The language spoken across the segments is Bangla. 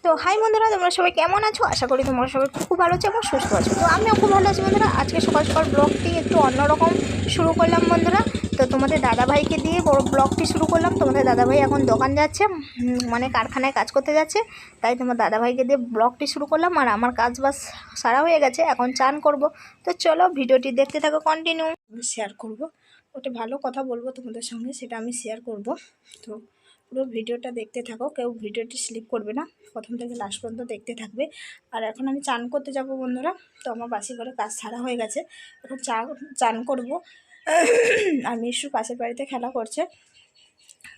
তো হাই বন্ধুরা, তোমরা সবাই কেমন আছো? আশা করি তোমরা সবাই খুব ভালো আছো এবং সুস্থ আছো। তো আমিও খুব ভালো আছি বন্ধুরা। আজকে সকাল সকাল ব্লগটি একটু অন্যরকম শুরু করলাম বন্ধুরা। তো তোমাদের দাদাভাইকে দিয়ে বড় ব্লগটি শুরু করলাম। তোমাদের দাদাভাই এখন দোকান যাচ্ছে, মানে কারখানায় কাজ করতে যাচ্ছে, তাই তোমার দাদাভাইকে দিয়ে ব্লগটি শুরু করলাম। আর আমার কাজ বাস সারা হয়ে গেছে, এখন চান করব। তো চলো ভিডিওটি দেখতে থাকো, কন্টিনিউ। শেয়ার করব, ওটা ভালো কথা বলবো তোমাদের সঙ্গে, সেটা আমি শেয়ার করব। তো পুরো ভিডিওটা দেখতে থাকো, কেউ ভিডিওটি স্লিপ করবে না, প্রথম থেকে লাস্ট পর্যন্ত দেখতে থাকবে। আর এখন আমি চান করতে যাব বন্ধুরা। তো আমার বাসি ঘরে কাজ ছাড়া হয়ে গেছে, এখন চান করব। আর মিশু পাশের বাড়িতে খেলা করছে।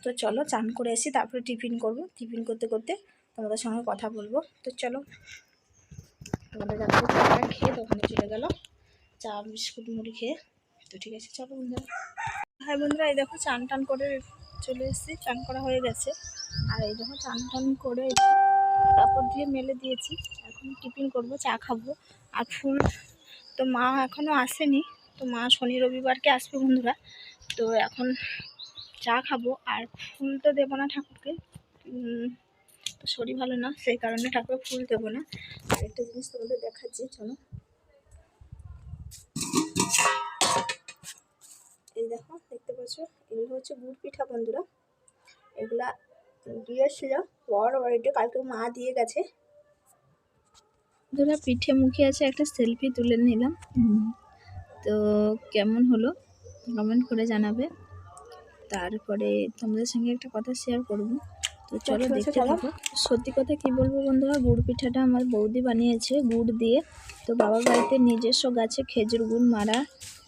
তো চলো চান করে এসি, তারপরে টিফিন করব। টিফিন করতে করতে তোমাদের সঙ্গে কথা বলবো। তো চলো, তোমাদের কাছে চাটা খেয়ে দোকানে চলে গেল, চা বিস্কুট মুড়ি খেয়ে। তো ঠিক আছে, চলো বন্ধুরা। হ্যাঁ বন্ধুরা, এই দেখো চান টান করে চলে এসেছি, চান করা হয়ে গেছে। আর এই দেখো চান টান করে কাপড় দিয়ে মেলে দিয়েছি, এখন টিফিন করব, চা খাবো। আর ফুল তো মা এখনও আসেনি, তো মা শনি রবিবারকে আসবে বন্ধুরা। তো এখন চা খাবো, আর ফুল তো দেবো না ঠাকুরকে, তো শরীর ভালো না, সেই কারণে ঠাকুরকে ফুল দেবো না। আর একটা জিনিস তোমাদের দেখাচ্ছি, চলো। এই দেখো, দেখতে পাচ্ছ, এগুলো হচ্ছে গুড় পিঠা বন্ধুরা। এগুলা দিয়েছিল বড় বাড়িতে, কালকে মা দিয়ে গেছে। বন্ধুরা পিঠে মুখে আছে, একটা সেলফি তুলে নিলাম। তো কেমন হলো কমেন্ট করে জানাবে। তারপরে তোমাদের সঙ্গে একটা কথা শেয়ার করব। তো চলো দেখতে থাকো। সত্যি কথা কি বলবো বন্ধুরা, গুড় পিঠাটা আমার বৌদি বানিয়েছে গুড় দিয়ে। তো বাবার বাড়িতে নিজস্ব গাছে খেজুর গুড় মারা,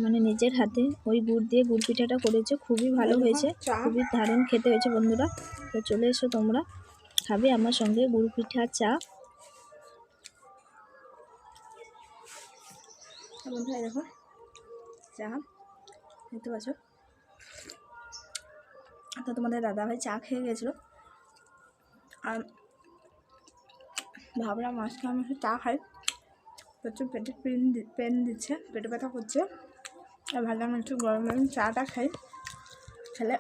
মানে নিজের হাতে ওই গুড় দিয়ে গুড় পিঠাটা করেছে, খুবই ভালো হয়েছে, খুবই দারুণ খেতে হয়েছে বন্ধুরা। তো চলে এসো তোমরা, খাবে আমার সঙ্গে গুড় পিঠা চা। বন্ধুরা দেখো চা দেখতে পাচ্ছ। তো তোমাদের দাদাভাই চা খেয়ে গেছিলো, আর ভাবলাম আজকে আমি একটু চা খাই। প্রচুর পেটে পেন দিচ্ছে, পেটে ব্যথা করছে, আর ভাবলাম একটু গরম গরম চাটা খাই, খেলে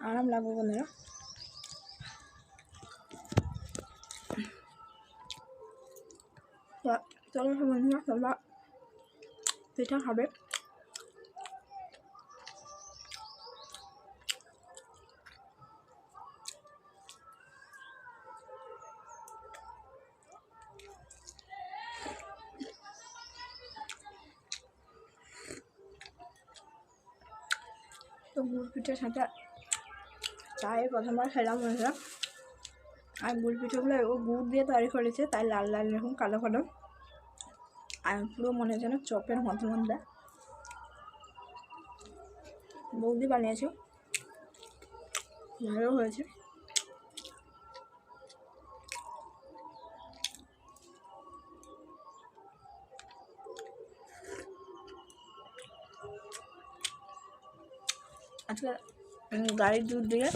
আরাম লাগবে বন্ধুরা। চলো বন্ধুরা, তোমরা পিঠা খাবে। তো গুড় পিঠার সাথে চায়ের প্রথমবার খেলাম বন্ধুরা। আর গুড় পিঠাগুলো ও গুড় দিয়ে তৈরি করেছে, তাই লাল লাল এরকম কালো কালো, আর পুরো মনে যেন চপের মতো মধ্যে। বৌদি বানিয়েছে, ভালো হয়েছে। আজকে গাড়ির দুধ দিয়ে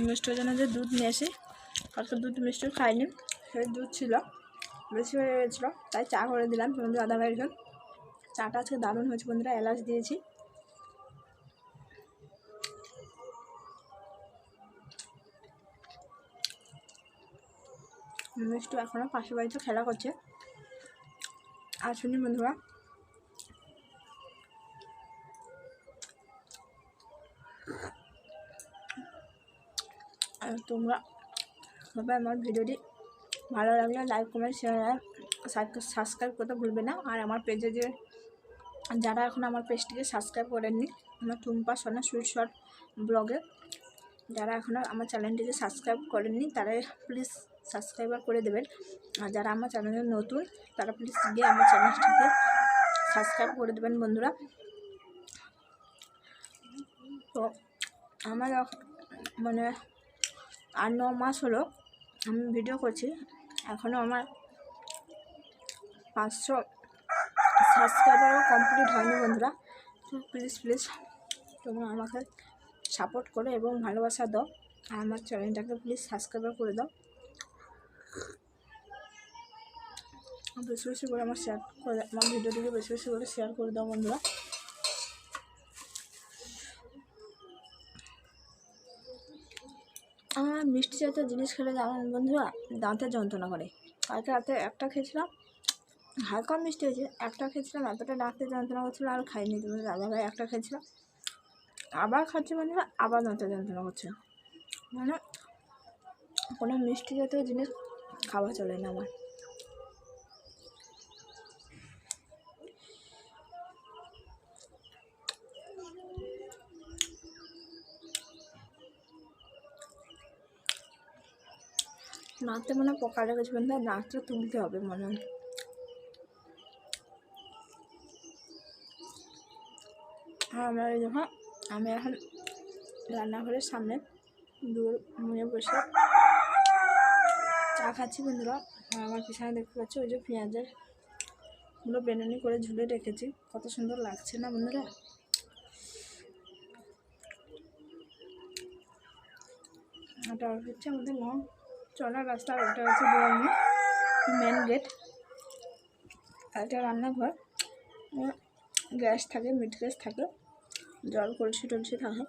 মিষ্টির জন্য যে দুধ নিয়ে এসে, কালকে দুধ মিষ্টি খাইনি, সেই দুধ ছিল, বেশি হয়ে গেছিলো, তাই চা করে দিলাম বন্ধু দাদাভাইয়ের জন্য। চাটা আজকে দারুণ হয়েছে বন্ধুরা, এলাচ দিয়েছি। মিষ্টি এখনও পাশের বাড়িতে খেলা করছে, আর শুনি বন্ধুরা। আর তোমরা সবাই আমার ভিডিওটি ভালো লাগলে লাইক কমেন্ট শেয়ার সাবস্ক্রাইব করতে ভুলবে না। আর আমার পেজে যে যারা এখন আমার পেজটিকে সাবস্ক্রাইব করেননি, আমার টুম্পা সোনা সুইট শর্ট ব্লগে, যারা এখনও আমার চ্যানেলটিকে সাবস্ক্রাইব করেননি তারা প্লিজ সাবস্ক্রাইবার করে দেবেন। আর যারা আমার চ্যানেলে নতুন তারা প্লিজ গিয়ে আমার চ্যানেলটিকে সাবস্ক্রাইব করে দেবেন বন্ধুরা। তো আমার মানে 8-9 মাস হলো আমি ভিডিও করছি, এখনও আমার 500 সাবস্ক্রাইবারও কমপ্লিট হয়নি বন্ধুরা। তো প্লিজ তোমরা আমাকে সাপোর্ট করো এবং ভালোবাসা দাও, আর আমার চ্যানেলটাকে প্লিজ সাবস্ক্রাইব করে দাও। বেশি বেশি করে শেয়ার করে, আমার ভিডিওটিকে বেশি বেশি করে শেয়ার করে দাও বন্ধুরা। আমার মিষ্টি জাতীয় জিনিস খেলে যেমন বন্ধুরা দাঁতের যন্ত্রণা করে। কালকে রাতে একটা খেয়েছিলাম, হালকা মিষ্টি হয়েছে, একটা খেয়েছিলাম, এতটা দাঁতের যন্ত্রণা করছিলো আর খাইনি। তুমি দাদাভাই একটা খেয়েছিলাম, আবার খাচ্ছি বন্ধুরা, আবার দাঁতের যন্ত্রণা করছে। মানে কোনো মিষ্টি জাতীয় জিনিস খাওয়া চলে না আমার। নাচতে মনে হয় পোকা লেগেছে বন্ধুরা, নাচটা তুলতে হবে মনে হয়। আমরা যখন আমি এখন রান্নাঘরের সামনে দূর মুড়ে বসে চা খাচ্ছি বন্ধুরা। আমার পিছনে দেখতে পাচ্ছি ওই যে পেঁয়াজের গুলো বেনুনি করে ঝুলে রেখেছি, কত সুন্দর লাগছে না বন্ধুরা। এটা হচ্ছে আমাদের চলার রাস্তা, আর এটা হচ্ছে মেন গেট। এটা রান্নাঘর, গ্যাস থাকে, মিট গ্যাস থাকে, জল কলসি টলসি থাকে।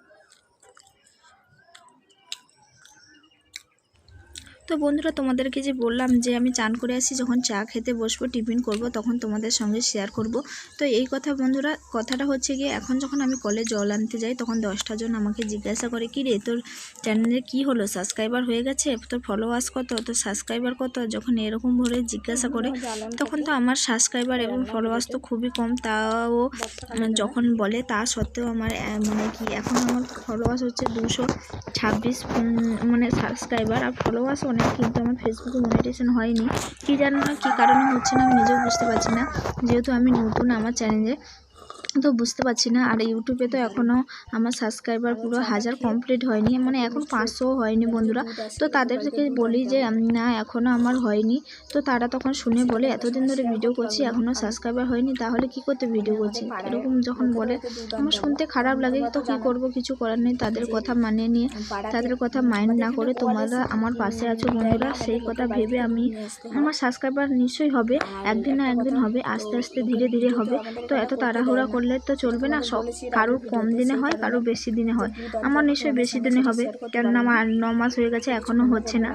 তো বন্ধুরা, তোমাদেরকে যে বললাম যে আমি চান করে আসি, যখন চা খেতে বসবো, টিফিন করব, তখন তোমাদের সঙ্গে শেয়ার করব। তো এই কথা বন্ধুরা, কথাটা হচ্ছে গিয়ে এখন যখন আমি কলে জল আনতে যাই, তখন 10টা জন আমাকে জিজ্ঞাসা করে, কি রে তোর চ্যানেলে কি হলো, সাবস্ক্রাইবার হয়ে গেছে, তোর ফলোয়ার্স কত, তোর সাবস্ক্রাইবার কত। যখন এরকম ভরে জিজ্ঞাসা করে, তখন তো আমার সাবস্ক্রাইবার এবং ফলোয়ার্স তো খুবই কম। তাও যখন বলে তা সত্ত্বেও আমার মানে কি এখন আমার ফলোয়ার্স হচ্ছে 226, মানে সাবস্ক্রাইবার আর ফলোয়ার্স অনেক, কিন্তু আমার ফেসবুকে মনিটাইজেশন হয়নি। কি জানো না কী কারণে হচ্ছে না, আমি নিজেও বুঝতে পারছি না, যেহেতু আমি নতুন আমার চ্যানেলে, তো বুঝতে পারছি না। আর ইউটিউবে তো এখনও আমার সাবস্ক্রাইবার পুরো 1000 কমপ্লিট হয়নি, মানে এখন 500 হয়নি বন্ধুরা। তো তাদেরকে বলি যে না এখনও আমার হয়নি, তো তারা তখন শুনে বলে এতদিন ধরে ভিডিও করছি এখনও সাবস্ক্রাইবার হয়নি, তাহলে কি করতে ভিডিও করছি, এরকম যখন বলে আমার শুনতে খারাপ লাগে। তো কী করব, কিছু করার নেই। তাদের কথা মানিয়ে নিয়ে, তাদের কথা মাইন্ড না করে তোমরা আমার পাশে আছো বন্ধুরা, সেই কথা ভেবে আমি, আমার সাবস্ক্রাইবার নিশ্চয়ই হবে, একদিন না একদিন হবে, আস্তে আস্তে ধীরে ধীরে হবে। তো এত তাড়াহুড়া করলে তো চলবে না, সব কারোর কম দিনে হয়, কারোর বেশি দিনে হয়। আমার নিশ্চয়ই বেশি দিনে হবে, কেননা আমার 9 মাস হয়ে গেছে, এখনও হচ্ছে না,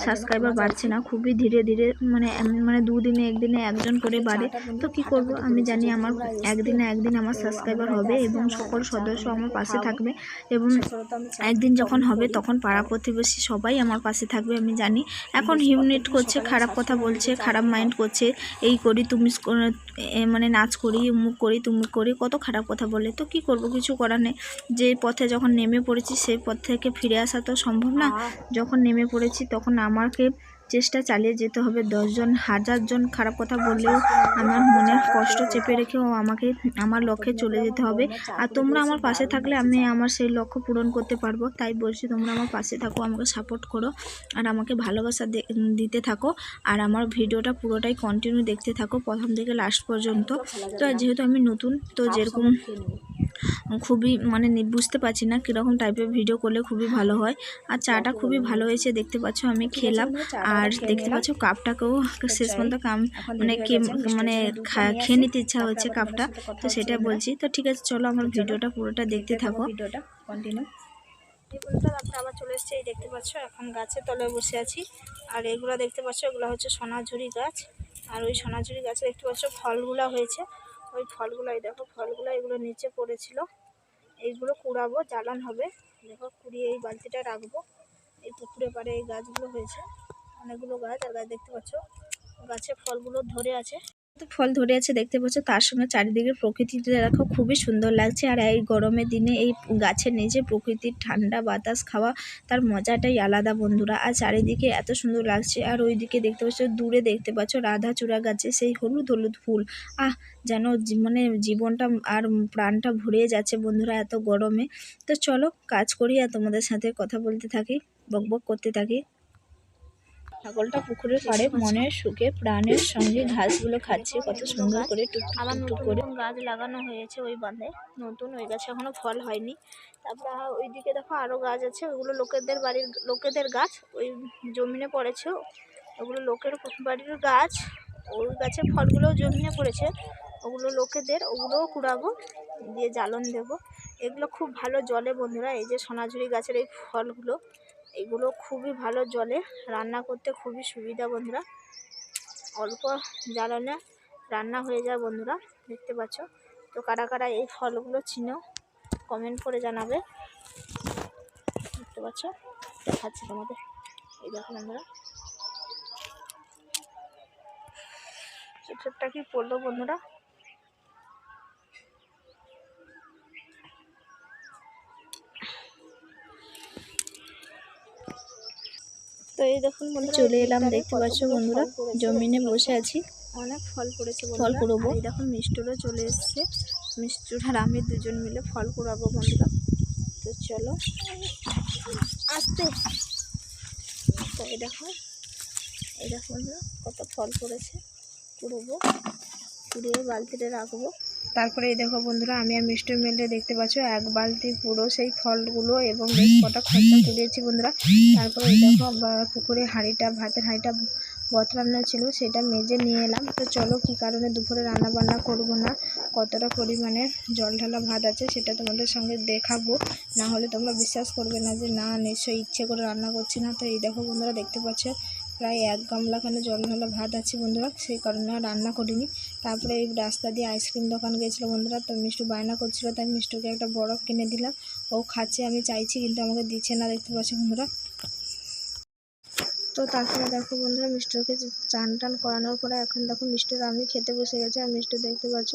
সাবস্ক্রাইবার বাড়ছে না, খুবই ধীরে ধীরে, মানে 2 দিনে 1 দিনে একজন করে বাড়ে। তো কি করব, আমি জানি আমার একদিন না একদিন আমার সাবস্ক্রাইবার হবে এবং সকল সদস্য আমার পাশে থাকবে, এবং একদিন যখন হবে তখন পাড়া প্রতিবেশী সবাই আমার পাশে থাকবে। আমি জানি এখন হিউমিনেট করছে, খারাপ কথা বলছে, খারাপ মাইন্ড করছে, এই করি তুমি মানে নাচ করি, মুখ করি, তুমি করি, কত খারাপ কথা বলে। তো কি করব, কিছু করার নেই। যে পথে যখন নেমে পড়েছি সেই পথ থেকে ফিরে আসা তো সম্ভব না। যখন নেমে পড়েছি তখন আমাকে চেষ্টা চালিয়ে যেতে হবে। 10 জন 1000 জন খারাপ কথা বললেও আমার মনের কষ্ট চেপে রেখেও আমাকে আমার লক্ষ্যে চলে যেতে হবে। আর তোমরা আমার পাশে থাকলে আমি আমার সেই লক্ষ্য পূরণ করতে পারবো। তাই বলছি, তোমরা আমার পাশে থাকো, আমাকে সাপোর্ট করো, আর আমাকে ভালোবাসা দিতে থাকো, আর আমার ভিডিওটা পুরোটাই কন্টিনিউ দেখতে থাকো প্রথম থেকে লাস্ট পর্যন্ত। তো যেহেতু আমি নতুন, তো যেরকম খুবই মানে বুঝতে পারছি না কীরকম টাইপের ভিডিও করলে খুবই ভালো হয়। আর চাটা খুবই ভালো হয়েছে, দেখতে পাচ্ছ আমি খেলাম, আর দেখতে পাচ্ছ কাপটাকেও শেষ পর্যন্ত মানে খেয়ে নিতে ইচ্ছা হচ্ছে কাপটা, তো সেটা বলছি। তো ঠিক আছে, চলো আমার ভিডিওটা পুরোটা দেখতে থাকো, ভিডিওটা কন্টিনিউ। তারপরে আবার চলে এসছে, এই দেখতে পাচ্ছ এখন গাছের তলায় বসে আছি। আর এগুলো দেখতে পাচ্ছ, এগুলো হচ্ছে সোনাঝুরি গাছ, আর ওই সোনাঝুরি গাছে দেখতে পাচ্ছ ফলগুলা হয়েছে। ওই ফলগুলো, এই দেখো ফলগুলো, এগুলো নিচে পড়েছিল, এইগুলো কুড়াবো, জ্বালান হবে। দেখো কুড়িয়ে এই বালতিটা রাখবো। এই পুকুরে পাড়ে এই গাছগুলো হয়েছে, অনেকগুলো গাছ, আর গাছ দেখতে পাচ্ছ গাছে ফলগুলো ধরে আছে, ফল ধরে আছে দেখতে পাচ্ছ। তার সঙ্গে চারিদিকে প্রকৃতিটা দেখো খুবই সুন্দর লাগছে। আর এই গরমের দিনে এই গাছের নিচে প্রকৃতির ঠান্ডা বাতাস খাওয়া, তার মজাটাই আলাদা বন্ধুরা। আর চারিদিকে এত সুন্দর লাগছে। আর ওইদিকে দেখতে পাচ্ছ, দূরে দেখতে পাচ্ছ রাধাচূড়া গাছে সেই হলুদ হলুদ ফুল, যেন মানে জীবনটা আর প্রাণটা ভরিয়ে যাচ্ছে বন্ধুরা এত গরমে। তো চলো কাজ করি আর তোমাদের সাথে কথা বলতে থাকি, বকবক করতে থাকি। ছাগলটা পুকুরের পাড়ে মনের সুখে প্রাণের সঙ্গে ঘাসগুলো খাচ্ছে, কত সুন্দর করে টুকটুক করে গাছ লাগানো হয়েছে ওই বাঁধে, নতুন, ওই গাছে এখনো ফল হয়নি। তারপরে ওইদিকে দেখো আরও গাছ আছে, ওগুলো লোকেদের বাড়ির লোকেদের গাছ, ওই জমিনে পড়েছে, ওগুলো লোকের বাড়ির গাছ, ওই গাছে ফলগুলোও জমিনে পড়েছে, ওগুলো লোকেদের, ওগুলোও কুড়াবো, দিয়ে জ্বালন দেবো। এগুলো খুব ভালো জলে বন্ধুরা, এই যে সোনাঝুরি গাছের এই ফলগুলো, এগুলো খুবই ভালো, জলে রান্না করতে খুবই সুবিধা বন্ধুরা, অল্প জ্বালানে রান্না হয়ে যায় বন্ধুরা, দেখতে পাচ্ছ। তো কারা কারা এই ফলগুলো চিনো কমেন্ট করে জানাবে। দেখতে পাচ্ছ, দেখাচ্ছি তোমাদের, এই দেখো বন্ধুরা ছোটটা কি পড়লো বন্ধুরা। তো এই দেখুন বন্ধুরা, চলে এলাম, দেখতে পাচ্ছ বন্ধুরা জমিনে বসে আছি, অনেক ফল পড়েছে ফল বন্ধুরা। কুড়োবো। এই দেখুন মিষ্টুরও চলে এসছে, মিষ্টুর আর আমি দুজন মিলে ফল কুড়াবো বন্ধুরা। তো চলো আসতে। তো এই দেখো বন্ধুরা কত ফল পড়েছে, কুড়োবো, কুড়িয়ে বালতিতে রাখবো। তারপরে এই দেখো বন্ধুরা আমি আর মিষ্টু মিলে দেখতে পাচ্ছ এক বালতি পুরো সেই ফলগুলো এবং বেশ কটা খরচা কুড়িয়েছি বন্ধুরা। তারপরে এই দেখো পুকুরে হাঁড়িটা, ভাতের হাঁড়িটা বতরানো ছিল, সেটা মেজে নিয়ে এলাম। তো চলো কী কারণে দুপুরে রান্না বান্না করব না, কতটা পরিমাণে জল ঢালা ভাত আছে সেটা তোমাদের সঙ্গে দেখাবো, না হলে তোমরা বিশ্বাস করবে না যে না নিশ্চয়ই ইচ্ছে করে রান্না করছি না। তো এই দেখো বন্ধুরা দেখতে পাচ্ছ প্রায় 1 গামলাখানে জল ঢালা ভাত আছে বন্ধুরা, সেই কারণে আর রান্না করিনি। তারপরে এই রাস্তা দিয়ে আইসক্রিম দোকান গিয়েছিলো বন্ধুরা, তো মিষ্টু বায়না করছিল, তাই মিষ্টুকে একটা বরফ কিনে দিলাম। ও খাচ্ছে, আমি চাইছি কিন্তু আমাকে দিচ্ছে না, দেখতে পাচ্ছ বন্ধুরা। তো তারপরে দেখো বন্ধুরা মিষ্টুকে চান টান করানোর পরে এখন দেখো মিষ্টুর আমি খেতে বসে গেছে, আর মিষ্টু দেখতে পাচ্ছ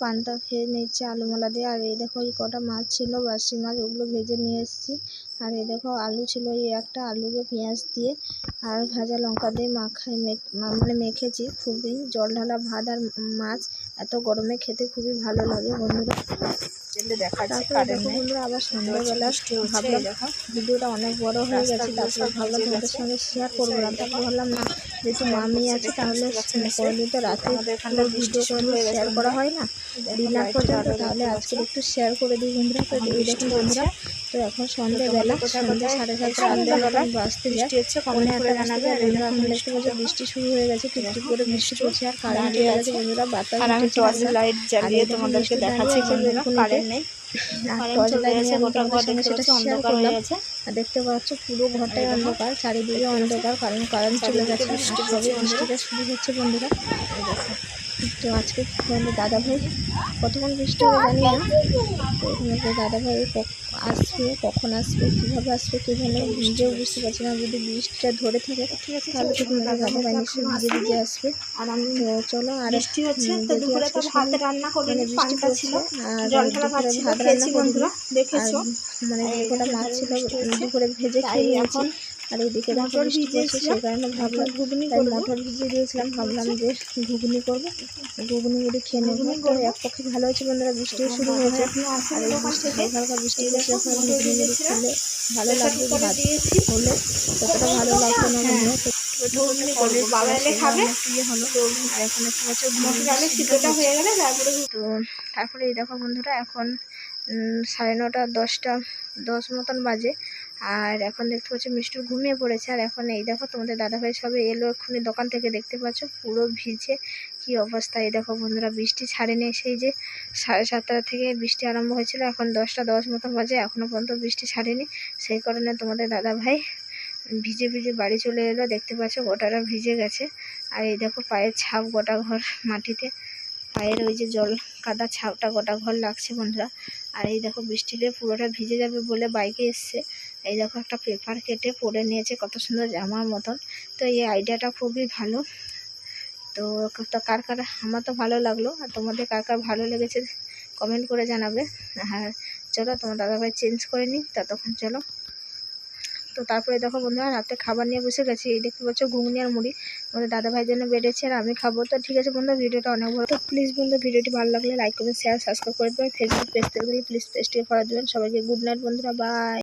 পান্তা খেয়ে নিচ্ছে আলুমালা দিয়ে। আর এই দেখো এই কটা মাছ ছিল বাসি মাছ, ওগুলো ভেজে নিয়ে এসেছি। আর এই দেখো আলু ছিল, এই একটা আলুকে পেঁয়াজ দিয়ে আর ভাজা লঙ্কা দিয়ে মেখেছি। খুবই জল ঢালা ভাত আর মাছ এত গরমে খেতে খুবই ভালো লাগে বন্ধুরা। তারপরে দেখো বন্ধুরা আবার সন্ধ্যাবেলা ভাবলাম ভিডিওটা অনেক বড় হয়ে গেছে, তারপরে ভাবলাম তোমাদের সঙ্গে শেয়ার করবো না। তারপর ভাবলাম না, যেহেতু মামি আছে তাহলে কোনোদিন তো রাতে ভিডিও করে শেয়ার করা হয় না ডিনার পর্যন্ত, তাহলে আজকে একটু শেয়ার করে দিই বন্ধুরা। তো এই দেখুন বন্ধুরা, তো এখন সন্ধ্যাবেলা, সন্ধ্যা 7:30 বাজতে যায়, মনে একটা জানাবে। আর এখন দেখতে পাচ্ছি বৃষ্টি শুরু হয়ে গেছে, টিপটিপ করে বৃষ্টি পড়ছে, আর কারেন্ট হয়ে গেছে বন্ধুরা। বাতাস উঠেছে, লাইট জ্বালিয়ে তোমাদেরকে দেখাচ্ছি বন্ধুরা, কারেন্ট নেই, টর্চ লাইট নিয়ে আমি তোমাদের সঙ্গে সেটা শেয়ার করলাম। আর দেখতে পাচ্ছ পুরো ঘরটাই অন্ধকার, চারিদিকে অন্ধকার, কারণ কারেন্ট চলে গেছে, সবে বৃষ্টিটা শুরু হচ্ছে বন্ধুরা। তো আজকে তোমাদের দাদাভাই কতক্ষণ বৃষ্টি হবে জানি না, তো তোমাদের দাদাভাই আসবে, কখন আসবে, কীভাবে আসবে কে জানে, নিজেও বুঝতে পারছি না। যদি বৃষ্টিটা ধরে থাকে তাহলে তো তোমাদের দাদাভাই নিশ্চয়ই ভিজে ভিজে আসবে। তো চলো, আর বৃষ্টি হচ্ছে, তো দুপুরে তো ভাত রান্না করে বৃষ্টি পড়ছে, আর দুপুরে ভাত রান্না বন্ধুরা দেখেছো, মানে যে কটা মাছ ছিল দুপুরে ভেজে খেয়ে নিয়েছি। আর এইদিকে মটর ভিজিয়েছি, সেই কারণে ভাবলাম মটর ভিজিয়ে দিয়েছিলাম, ভাবলাম যে ঘুগনি করবো, ঘুগনি মুড়ি খেয়ে নেবো। তো এক পক্ষে ভালো হয়েছে বন্ধুরা, বৃষ্টিও শুরু হয়েছে, আর এই বৃষ্টি হালকা হালকা বৃষ্টি পড়ছে, এখন ঘুগনি মুড়ি খেলে ভালো লাগবে, ভাত হলে ততটা ভালো লাগবে না বন্ধুরা। ঘুগনি করবো, বাবা এলে খাবে, ইয়ে হলো। আর এখন একটু বছর ঘুগনি সিদ্ধটা হয়ে গেলে তারপরে। তো তারপরে এই দেখো বন্ধুরা এখন 9:30 10 মতন বাজে, আর এখন দেখতে পাচ্ছ মিষ্টু ঘুমিয়ে পড়েছে। আর এখন এই দেখো তোমাদের দাদাভাই সবে এলো এক্ষুনি দোকান থেকে, দেখতে পাচ্ছ পুরো ভিজে কি অবস্থা। এই দেখো বন্ধুরা বৃষ্টি ছাড়েনি, সেই যে 7:30 থেকে বৃষ্টি আরম্ভ হয়েছিল, এখন 10:10 মতন বাজে, এখনও পর্যন্ত বৃষ্টি ছাড়েনি। সেই কারণে তোমাদের দাদাভাই ভিজে ভিজে বাড়ি চলে এলো, দেখতে পাচ্ছ গোটাটা ভিজে গেছে। আর এই দেখো পায়ের ছাপ গোটা ঘর মাটিতে, পায়ের ওই যে জল কাদা ছাপটা গোটা ঘর লাগছে বন্ধুরা। আর এই দেখো বৃষ্টিতে পুরোটা ভিজে যাবে বলে বাইকে এসছে, এই দেখো একটা পেপার কেটে পরে নিয়েছে কত সুন্দর জামার মতন। তো এই আইডিয়াটা খুবই ভালো। তো কার কার, আমার তো ভালো লাগলো, আর তোমাদের কার কার ভালো লেগেছে কমেন্ট করে জানাবে। আর চলো তোমার দাদাভাই চেঞ্জ করে নিই, ততক্ষণ চলো। তো তারপরে দেখো বন্ধুরা রাতে খাবার নিয়ে বসে গেছি, এই দেখতে পাচ্ছ ঘুগনি আর মুড়ি আমাদের দাদাভাইয়ের জন্য বেড়েছে, আর আমি খাবো। তো ঠিক আছে বন্ধু, ভিডিওটা অনেক বড়, তো প্লিজ বন্ধু ভিডিওটি ভালো লাগলে লাইক করবেন, শেয়ার সাবস্ক্রাইব করে দেবেন। ফেসবুক পেজ থেকে প্লিজ পেজটিকে ফলো দেবেন। সবাইকে গুড নাইট বন্ধুরা, বাই।